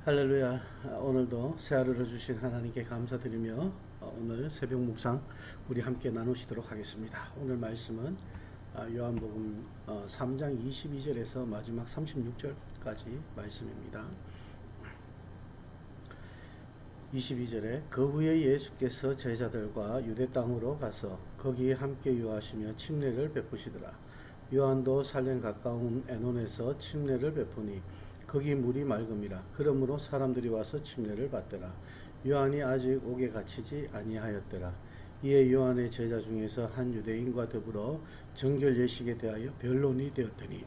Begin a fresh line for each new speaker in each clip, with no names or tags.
할렐루야. 오늘도 새 하루를 주신 하나님께 감사드리며 오늘 새벽 묵상 우리 함께 나누시도록 하겠습니다. 오늘 말씀은 요한복음 3장 22절에서 마지막 36절까지 말씀입니다. 22절에 그 후에 예수께서 제자들과 유대 땅으로 가서 거기에 함께 유하시며 침례를 베푸시더라. 요한도 살렘 가까운 에논에서 침례를 베푸니 거기 물이 맑음이라. 그러므로 사람들이 와서 침례를 받더라. 요한이 아직 옥에 갇히지 아니하였더라. 이에 요한의 제자 중에서 한 유대인과 더불어 정결 예식에 대하여 변론이 되었더니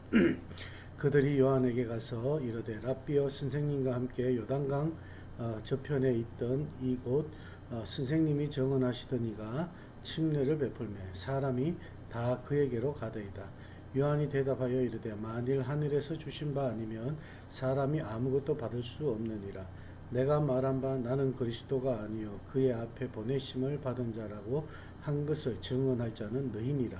그들이 요한에게 가서 이르되 랍비여, 선생님과 함께 요단강 저편에 있던 이곳 선생님이 정언하시던 이가 침례를 베풀매 사람이 다 그에게로 가더이다. 요한이 대답하여 이르되 만일 하늘에서 주신 바 아니면 사람이 아무것도 받을 수 없느니라. 내가 말한 바 나는 그리스도가 아니요 그의 앞에 보내심을 받은 자라고 한 것을 증언할 자는 너희니라.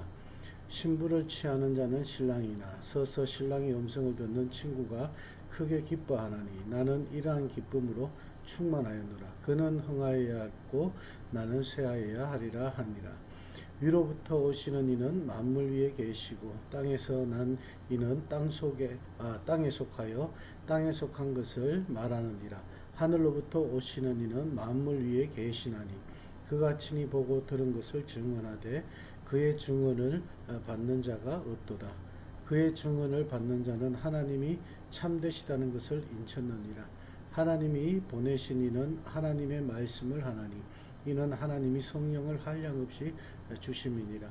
신부를 취하는 자는 신랑이나 서서 신랑의 음성을 듣는 친구가 크게 기뻐하나니 나는 이러한 기쁨으로 충만하였노라. 그는 흥하여야 하고 나는 쇠하여야 하리라 하니라. 위로부터 오시는 이는 만물 위에 계시고 땅에서 난 이는 땅에 속하여 땅에 속한 것을 말하느니라. 하늘로부터 오시는 이는 만물 위에 계시나니 그가 친히 보고 들은 것을 증언하되 그의 증언을 받는 자가 없도다. 그의 증언을 받는 자는 하나님이 참되시다는 것을 인쳤느니라. 하나님이 보내신 이는 하나님의 말씀을 하나니 이는 하나님이 성령을 한량없이 주심이니라.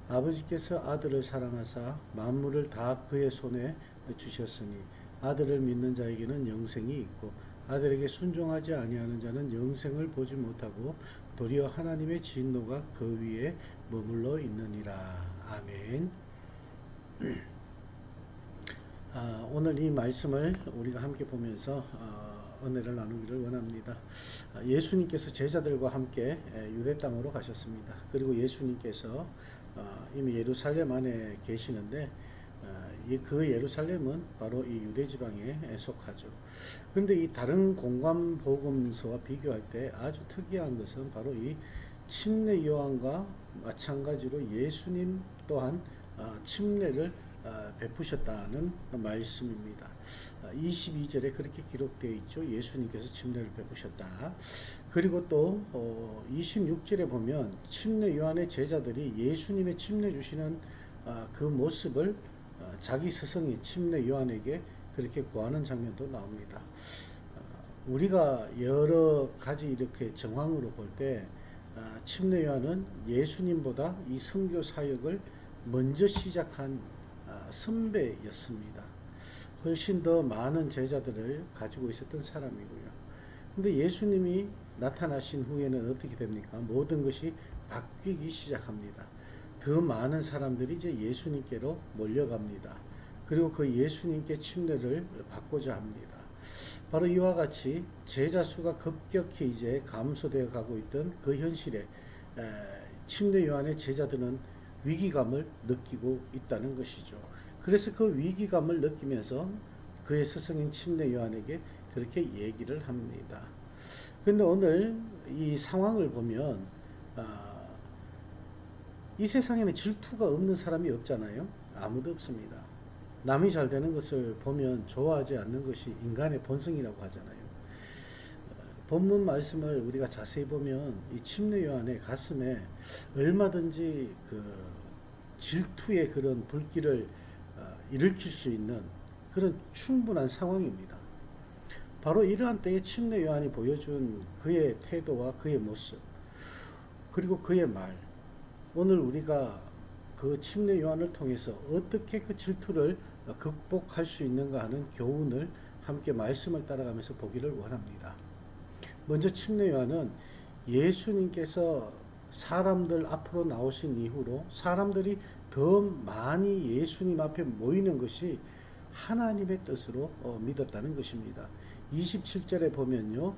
아버지께서 아들을 사랑하사 만물을 다 그의 손에 주셨으니 아들을 믿는 자에게는 영생이 있고 아들에게 순종하지 아니하는 자는 영생을 보지 못하고 도리어 하나님의 진노가 그 위에 머물러 있느니라. 아멘. 오늘 이 말씀을 우리가 함께 보면서 은혜를 나누기를 원합니다. 예수님께서 제자들과 함께 유대 땅으로 가셨습니다. 그리고 예수님께서 이미 예루살렘 안에 계시는데 그 예루살렘은 바로 이 유대 지방에 속하죠. 그런데 이 다른 공관 복음서와 비교할 때 아주 특이한 것은 바로 이 침례 요한과 마찬가지로 예수님 또한 침례를 베푸셨다는 말씀입니다. 22절에 그렇게 기록되어 있죠. 예수님께서 침례를 베푸셨다. 그리고 또 26절에 보면 침례 요한의 제자들이 예수님의 침례 주시는 그 모습을 자기 스승인 침례 요한에게 그렇게 구하는 장면도 나옵니다. 우리가 여러 가지 이렇게 정황으로 볼 때 침례 요한은 예수님보다 이 선교 사역을 먼저 시작한 선배였습니다. 훨씬 더 많은 제자들을 가지고 있었던 사람이고요. 근데 예수님이 나타나신 후에는 어떻게 됩니까? 모든 것이 바뀌기 시작합니다. 더 많은 사람들이 이제 예수님께로 몰려갑니다. 그리고 그 예수님께 침례를 받고자 합니다. 바로 이와 같이 제자 수가 급격히 이제 감소되어 가고 있던 그 현실에 침례 요한의 제자들은 위기감을 느끼고 있다는 것이죠. 그래서 그 위기감을 느끼면서 그의 스승인 침례 요한에게 그렇게 얘기를 합니다. 그런데 오늘 이 상황을 보면 이 세상에는 질투가 없는 사람이 없잖아요. 아무도 없습니다. 남이 잘 되는 것을 보면 좋아하지 않는 것이 인간의 본성이라고 하잖아요. 본문 말씀을 우리가 자세히 보면 이 침례 요한의 가슴에 얼마든지 그 질투의 그런 불길을 일으킬 수 있는 그런 충분한 상황입니다. 바로 이러한 때에 침례 요한이 보여준 그의 태도와 그의 모습 그리고 그의 말, 오늘 우리가 그 침례 요한을 통해서 어떻게 그 질투를 극복할 수 있는가 하는 교훈을 함께 말씀을 따라가면서 보기를 원합니다. 먼저 침례 요한은 예수님께서 사람들 앞으로 나오신 이후로 사람들이 더 많이 예수님 앞에 모이는 것이 하나님의 뜻으로 믿었다는 것입니다. 27절에 보면요,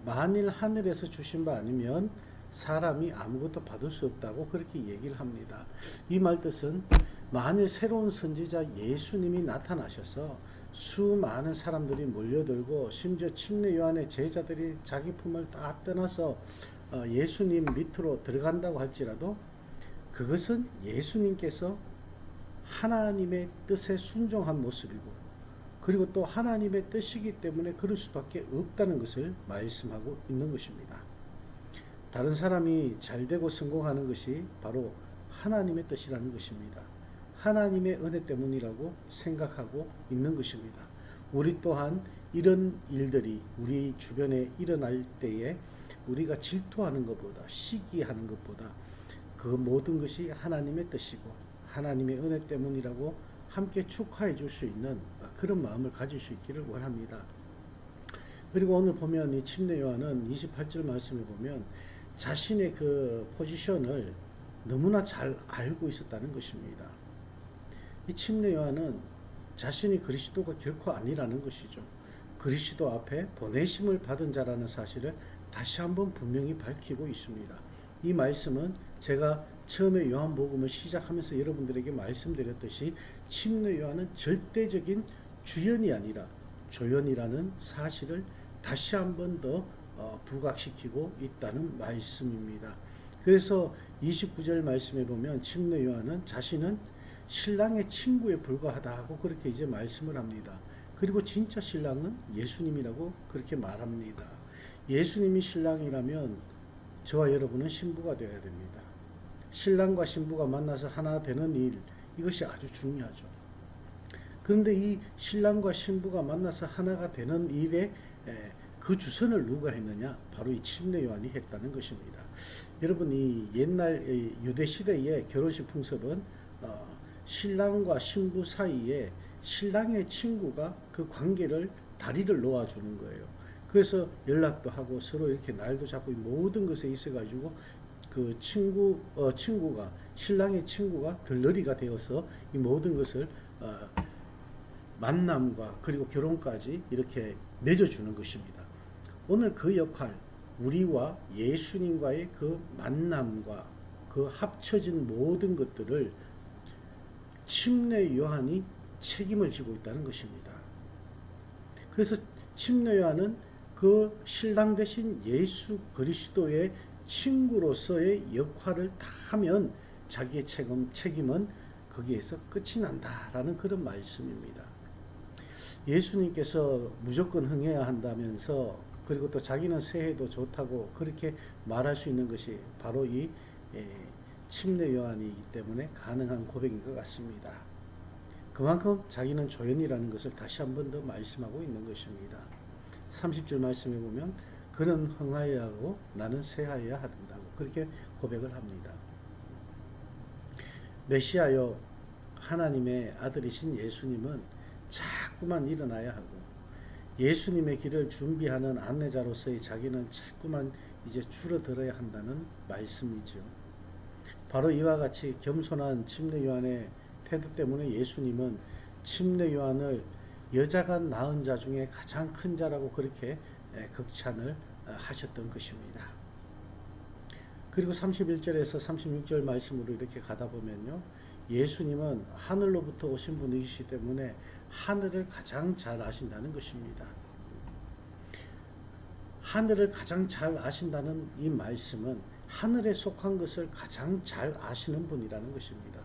만일 하늘에서 주신 바 아니면 사람이 아무것도 받을 수 없다고 그렇게 얘기를 합니다. 이 말 뜻은 만일 새로운 선지자 예수님이 나타나셔서 수많은 사람들이 몰려들고 심지어 침례 요한의 제자들이 자기 품을 다 떠나서 예수님 밑으로 들어간다고 할지라도 그것은 예수님께서 하나님의 뜻에 순종한 모습이고 그리고 또 하나님의 뜻이기 때문에 그럴 수밖에 없다는 것을 말씀하고 있는 것입니다. 다른 사람이 잘되고 성공하는 것이 바로 하나님의 뜻이라는 것입니다. 하나님의 은혜 때문이라고 생각하고 있는 것입니다. 우리 또한 이런 일들이 우리 주변에 일어날 때에 우리가 질투하는 것보다 시기하는 것보다 그 모든 것이 하나님의 뜻이고 하나님의 은혜 때문이라고 함께 축하해 줄 수 있는 그런 마음을 가질 수 있기를 원합니다. 그리고 오늘 보면 이 침례 요한은 28절 말씀에 보면 자신의 그 포지션을 너무나 잘 알고 있었다는 것입니다. 이 침례 요한은 자신이 그리스도가 결코 아니라는 것이죠. 그리스도 앞에 보내심을 받은 자라는 사실을 다시 한번 분명히 밝히고 있습니다. 이 말씀은 제가 처음에 요한복음을 시작하면서 여러분들에게 말씀드렸듯이 침례 요한은 절대적인 주연이 아니라 조연이라는 사실을 다시 한번 더 부각시키고 있다는 말씀입니다. 그래서 29절 말씀에 보면 침례 요한은 자신은 신랑의 친구에 불과하다고 그렇게 이제 말씀을 합니다. 그리고 진짜 신랑은 예수님이라고 그렇게 말합니다. 예수님이 신랑이라면 저와 여러분은 신부가 되어야 됩니다. 신랑과 신부가 만나서 하나 되는 일, 이것이 아주 중요하죠. 그런데 이 신랑과 신부가 만나서 하나가 되는 일에 그 주선을 누가 했느냐? 바로 이 침례 요한이 했다는 것입니다. 여러분, 이 옛날 유대 시대의 결혼식 풍습은 신랑과 신부 사이에 신랑의 친구가 그 관계를 다리를 놓아주는 거예요. 그래서 연락도 하고 서로 이렇게 날도 잡고 모든 것에 있어가지고 그 친구가 신랑의 친구가 들러리가 되어서 이 모든 것을 만남과 그리고 결혼까지 이렇게 맺어주는 것입니다. 오늘 그 역할, 우리와 예수님과의 그 만남과 그 합쳐진 모든 것들을 침례 요한이 책임을 지고 있다는 것입니다. 그래서 침례 요한은 그 신랑 대신 예수 그리스도의 친구로서의 역할을 다 하면 자기의 책임은 거기에서 끝이 난다라는 그런 말씀입니다. 예수님께서 무조건 흥해야 한다면서 그리고 또 자기는 새해도 좋다고 그렇게 말할 수 있는 것이 바로 이 침례 요한이기 때문에 가능한 고백인 것 같습니다. 그만큼 자기는 조연이라는 것을 다시 한 번 더 말씀하고 있는 것입니다. 30절 말씀에 보면 그는 흥하여야 하고 나는 쇠하여야 한다고 그렇게 고백을 합니다. 메시아여 하나님의 아들이신 예수님은 자꾸만 일어나야 하고 예수님의 길을 준비하는 안내자로서의 자기는 자꾸만 이제 줄어들어야 한다는 말씀이죠. 바로 이와 같이 겸손한 침례 요한의 태도 때문에 예수님은 침례 요한을 여자가 낳은 자 중에 가장 큰 자라고 그렇게 극찬을 하셨던 것입니다. 그리고 31절에서 36절 말씀으로 이렇게 가다 보면요. 예수님은 하늘로부터 오신 분이시기 때문에 하늘을 가장 잘 아신다는 것입니다. 하늘을 가장 잘 아신다는 이 말씀은 하늘에 속한 것을 가장 잘 아시는 분이라는 것입니다.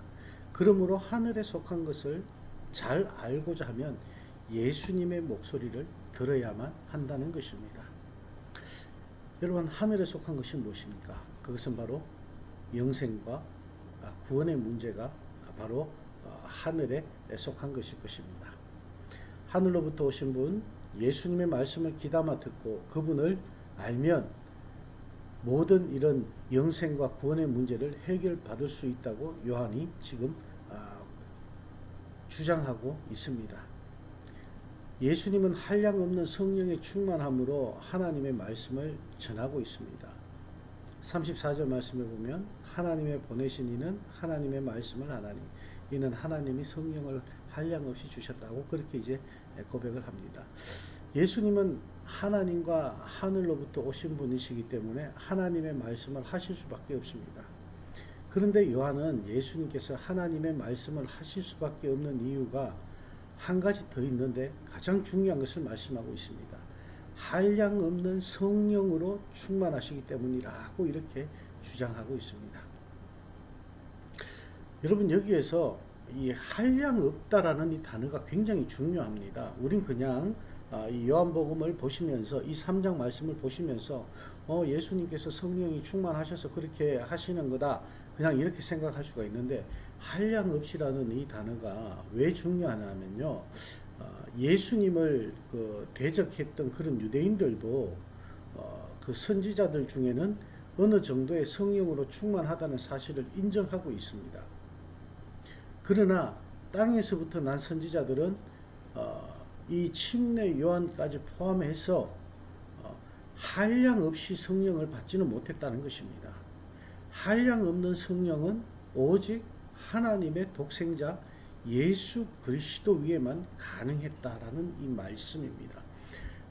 그러므로 하늘에 속한 것을 잘 알고자 하면 예수님의 목소리를 들어야만 한다는 것입니다. 여러분, 하늘에 속한 것이 무엇입니까? 그것은 바로 영생과 구원의 문제가 바로 하늘에 속한 것일 것입니다. 하늘로부터 오신 분, 예수님의 말씀을 귀담아 듣고 그분을 알면 모든 이런 영생과 구원의 문제를 해결받을 수 있다고 요한이 지금 주장하고 있습니다. 예수님은 한량없는 성령의 충만함으로 하나님의 말씀을 전하고 있습니다. 34절 말씀에 보면 하나님의 보내신 이는 하나님의 말씀을 하나니 이는 하나님이 성령을 한량없이 주셨다고 그렇게 이제 고백을 합니다. 예수님은 하나님과 하늘로부터 오신 분이시기 때문에 하나님의 말씀을 하실 수밖에 없습니다. 그런데 요한은 예수님께서 하나님의 말씀을 하실 수밖에 없는 이유가 한 가지 더 있는데 가장 중요한 것을 말씀하고 있습니다. 한량 없는 성령으로 충만하시기 때문이라고 이렇게 주장하고 있습니다. 여러분, 여기에서 이 한량 없다라는 이 단어가 굉장히 중요합니다. 우린 그냥 이 요한복음을 보시면서 이 3장 말씀을 보시면서 예수님께서 성령이 충만하셔서 그렇게 하시는 거다, 그냥 이렇게 생각할 수가 있는데, 한량 없이라는 이 단어가 왜 중요하냐면요, 예수님을 대적했던 그런 유대인들도 그 선지자들 중에는 어느 정도의 성령으로 충만하다는 사실을 인정하고 있습니다. 그러나 땅에서부터 난 선지자들은 이 침례 요한까지 포함해서 한량 없이 성령을 받지는 못했다는 것입니다. 한량 없는 성령은 오직 하나님의 독생자 예수 그리스도 위에만 가능했다라는 이 말씀입니다.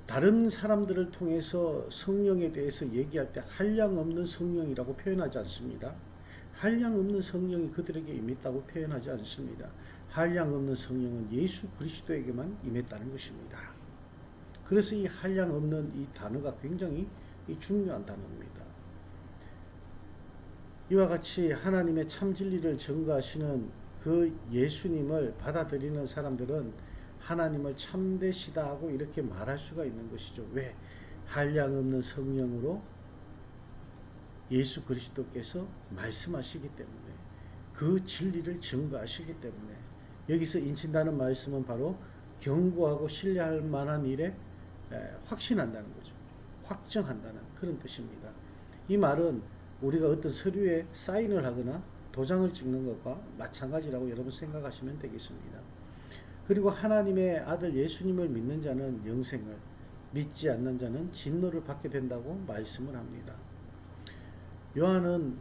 다른 사람들을 통해서 성령에 대해서 얘기할 때 한량 없는 성령이라고 표현하지 않습니다. 한량 없는 성령이 그들에게 임했다고 표현하지 않습니다. 한량 없는 성령은 예수 그리스도에게만 임했다는 것입니다. 그래서 이 한량 없는 이 단어가 굉장히 중요한 단어입니다. 이와 같이 하나님의 참 진리를 증거하시는 그 예수님을 받아들이는 사람들은 하나님을 참되시다 하고 이렇게 말할 수가 있는 것이죠. 왜? 한량 없는 성령으로 예수 그리스도께서 말씀하시기 때문에, 그 진리를 증거하시기 때문에. 여기서 인친다는 말씀은 바로 경고하고 신뢰할 만한 일에 확신한다는 거죠. 확정한다는 그런 뜻입니다. 이 말은 우리가 어떤 서류에 사인을 하거나 도장을 찍는 것과 마찬가지라고 여러분 생각하시면 되겠습니다. 그리고 하나님의 아들 예수님을 믿는 자는 영생을, 믿지 않는 자는 진노를 받게 된다고 말씀을 합니다. 요한은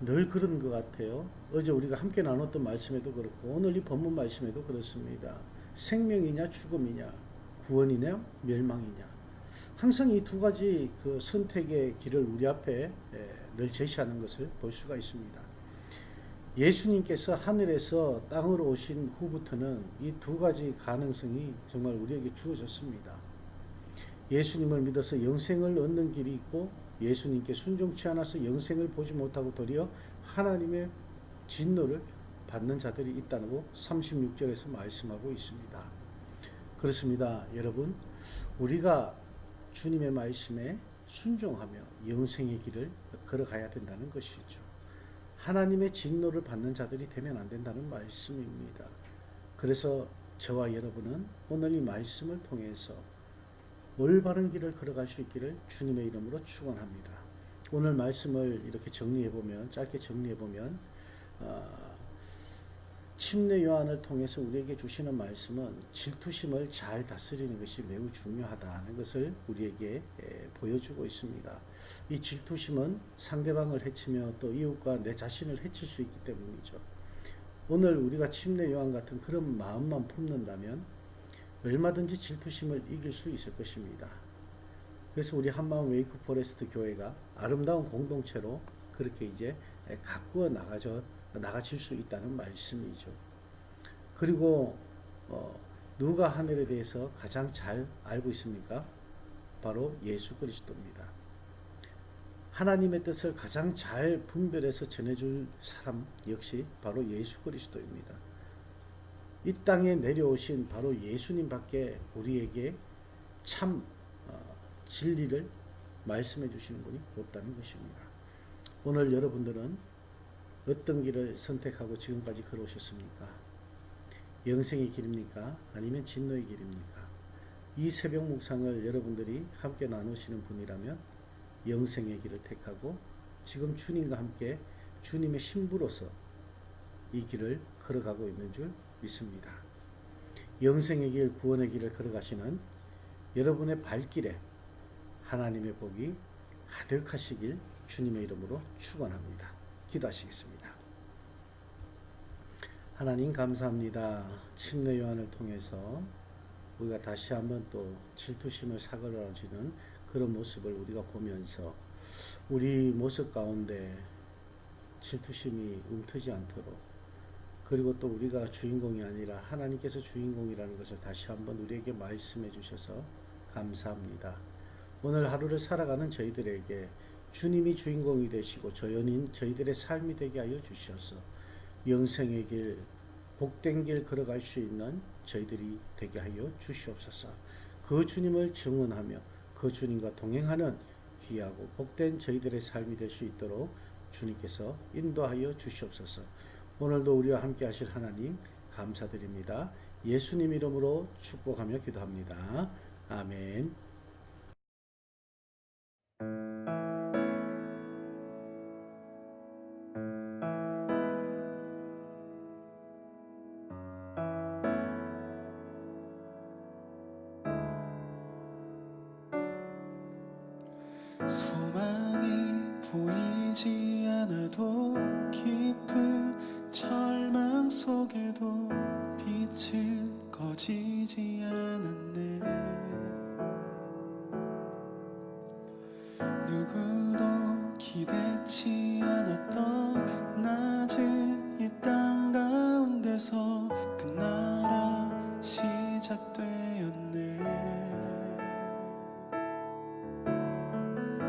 늘 그런 것 같아요. 어제 우리가 함께 나눴던 말씀에도 그렇고 오늘 이 본문 말씀에도 그렇습니다. 생명이냐 죽음이냐, 구원이냐 멸망이냐, 항상 이 두 가지 그 선택의 길을 우리 앞에 늘 제시하는 것을 볼 수가 있습니다. 예수님께서 하늘에서 땅으로 오신 후부터는 이 두 가지 가능성이 정말 우리에게 주어졌습니다. 예수님을 믿어서 영생을 얻는 길이 있고, 예수님께 순종치 않아서 영생을 보지 못하고 도리어 하나님의 진노를 받는 자들이 있다고 36절에서 말씀하고 있습니다. 그렇습니다. 여러분, 우리가 주님의 말씀에 순종하며 영생의 길을 걸어가야 된다는 것이죠. 하나님의 진노를 받는 자들이 되면 안 된다는 말씀입니다. 그래서 저와 여러분은 오늘 이 말씀을 통해서 올바른 길을 걸어갈 수 있기를 주님의 이름으로 축원합니다. 오늘 말씀을 이렇게 정리해보면, 짧게 정리해보면, 침례 요한을 통해서 우리에게 주시는 말씀은 질투심을 잘 다스리는 것이 매우 중요하다는 것을 우리에게 보여주고 있습니다. 이 질투심은 상대방을 해치며 또 이웃과 내 자신을 해칠 수 있기 때문이죠. 오늘 우리가 침례 요한 같은 그런 마음만 품는다면 얼마든지 질투심을 이길 수 있을 것입니다. 그래서 우리 한마음 웨이크 포레스트 교회가 아름다운 공동체로 그렇게 이제 가꾸어 나가질 수 있다는 말씀이죠. 그리고 누가 하늘에 대해서 가장 잘 알고 있습니까? 바로 예수 그리스도입니다. 하나님의 뜻을 가장 잘 분별해서 전해줄 사람 역시 바로 예수 그리스도입니다. 이 땅에 내려오신 바로 예수님밖에 우리에게 참 진리를 말씀해 주시는 분이 없다는 것입니다. 오늘 여러분들은 어떤 길을 선택하고 지금까지 걸어오셨습니까? 영생의 길입니까? 아니면 진노의 길입니까? 이 새벽 묵상을 여러분들이 함께 나누시는 분이라면 영생의 길을 택하고 지금 주님과 함께 주님의 신부로서 이 길을 걸어가고 있는 줄 믿습니다. 영생의 길, 구원의 길을 걸어가시는 여러분의 발길에 하나님의 복이 가득하시길 주님의 이름으로 축원합니다. 기도하시겠습니다. 하나님 감사합니다. 침례 요한을 통해서 우리가 다시 한번 또 질투심을 사그라지는 그런 모습을 우리가 보면서 우리 모습 가운데 질투심이 움트지 않도록 그리고 또 우리가 주인공이 아니라 하나님께서 주인공이라는 것을 다시 한번 우리에게 말씀해 주셔서 감사합니다. 오늘 하루를 살아가는 저희들에게 주님이 주인공이 되시고 저연인 저희들의 삶이 되게 하여 주셔서 영생의 길, 복된 길 걸어갈 수 있는 저희들이 되게 하여 주시옵소서. 그 주님을 증언하며 그 주님과 동행하는 귀하고 복된 저희들의 삶이 될 수 있도록 주님께서 인도하여 주시옵소서. 오늘도 우리와 함께 하실 하나님 감사드립니다. 예수님 이름으로 축복하며 기도합니다. 아멘.
소망이 보이지 않아도 깊은 절망 속에도 빛은 꺼지지 않았네. 누구도 기대치 않았던 낮은 이 땅 가운데서 그 나라 시작되었네.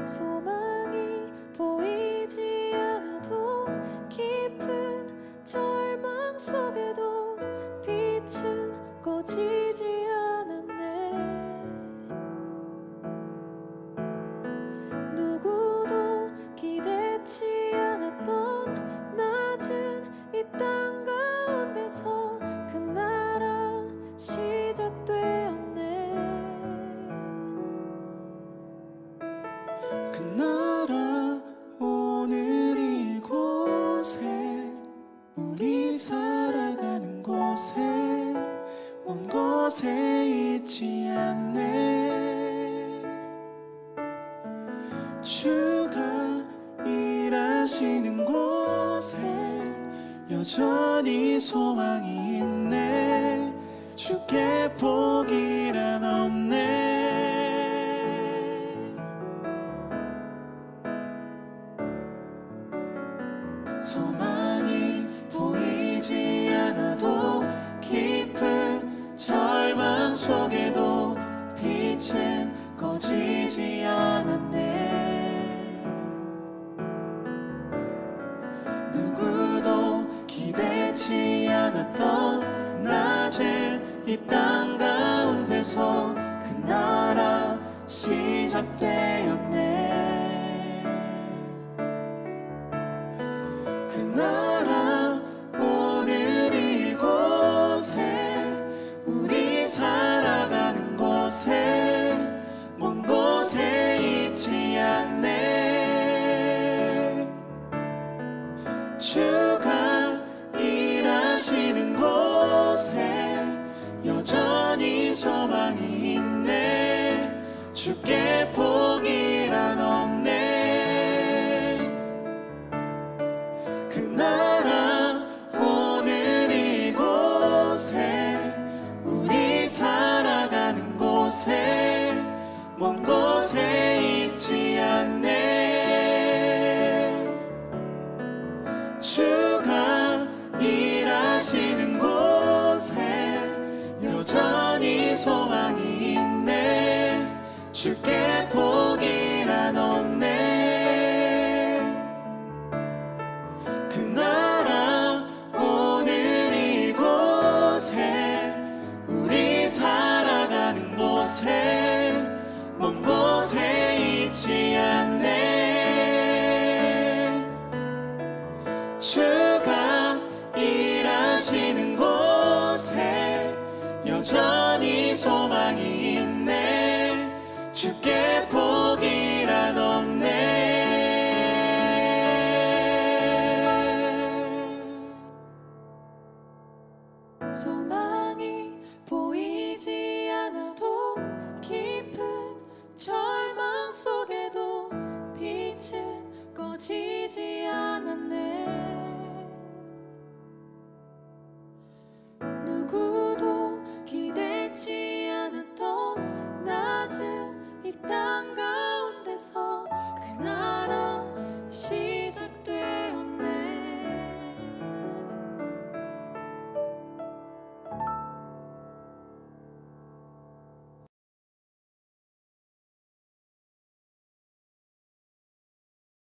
소망이 보이지 않아도 깊은 절망 속에도 빛은 꺼지지 않았네. 누구도 기대치 않았던 낮은 이 땅 가운데서 그 나라 시작되었네.
그 나라 오늘 이곳에 우리 살아가는 곳에 먼 곳에 있지 않네. 주가 일하시는 곳에 여전히 소망이 있네. 주께 포기란 없네. 소망이 보이지 않아도 깊은 절망 속에도 빛은 꺼지지 않았네. 누구도 기대치 않았던 낮은 이 땅 가운데서 그 나라 시작되었네. 그 나라 오늘 이곳에 우리 살아가는 곳에 먼 곳에 있지 않네. 주가 일하시는 곳에 여전히 소망이 있네. 주께 포기란 없네. 그 나라 오늘 이곳에 우리 살아가는 곳에 먼 곳에 있지 않네. 주가 일하시는 곳에 여전히 소망이 있네. 주께 포기란 없네. 그 나라 오늘 이곳에 우리 살아가는 곳에 먼 곳에 있지 않네. 주가 일하시는 곳에 여전히 소망이 있네. 주께 포기란 없네.
소망이 보이지 않아도 깊은 절망 속에도 빛은 꺼지지 않았네. 누구도 기대치 않았던 낮은 이 땅